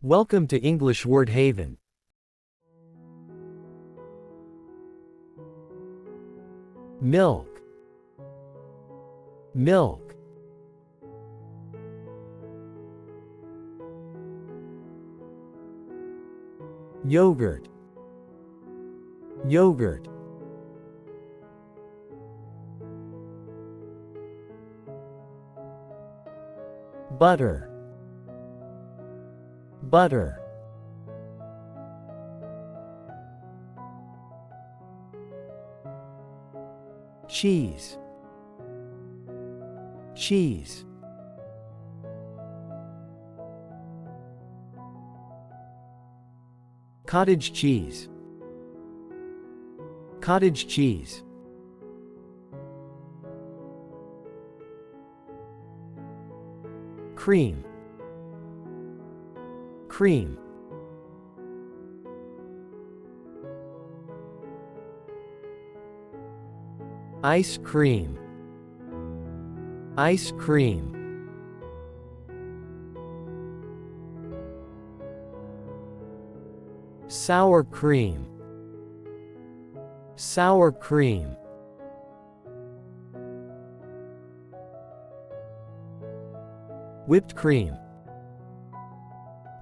Welcome to English Word Haven. Milk, milk. Yogurt, yogurt. Butter, butter. Cheese, cheese. Cottage cheese, cottage cheese. Cream, cream. Ice cream, ice cream. Sour cream, sour cream. Whipped cream,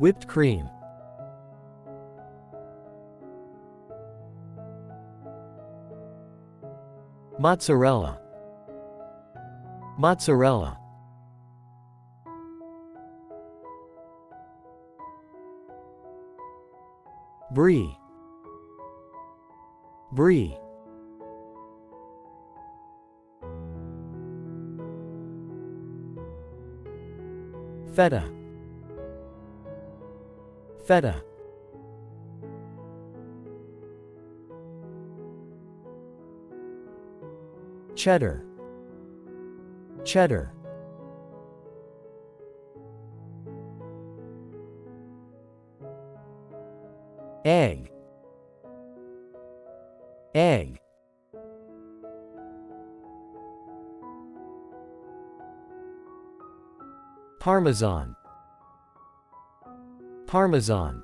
whipped cream. Mozzarella, mozzarella. Brie, brie. Feta, feta. Cheddar, cheddar. Egg, egg. Parmesan, parmesan.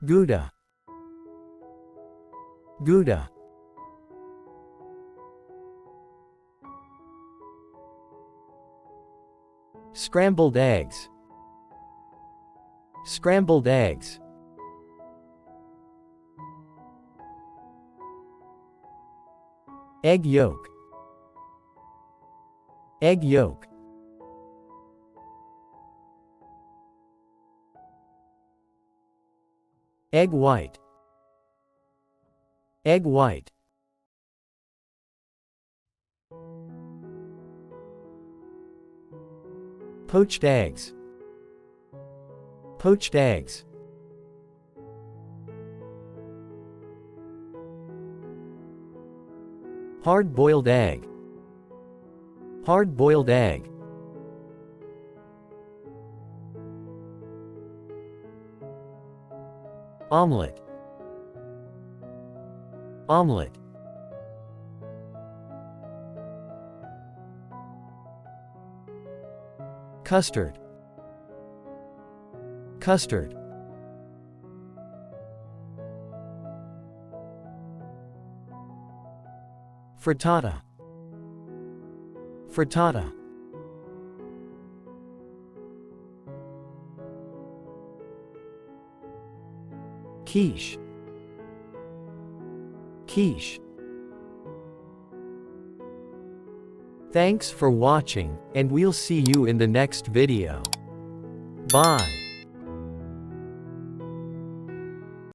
Gouda, Gouda. Scrambled eggs, scrambled eggs. Egg yolk, egg yolk. Egg white, egg white. Poached eggs, poached eggs. Hard-boiled egg, hard-boiled egg. Omelette, omelette. Custard, custard. Frittata, frittata. Quiche, quiche. Thanks for watching, and we'll see you in the next video. Bye.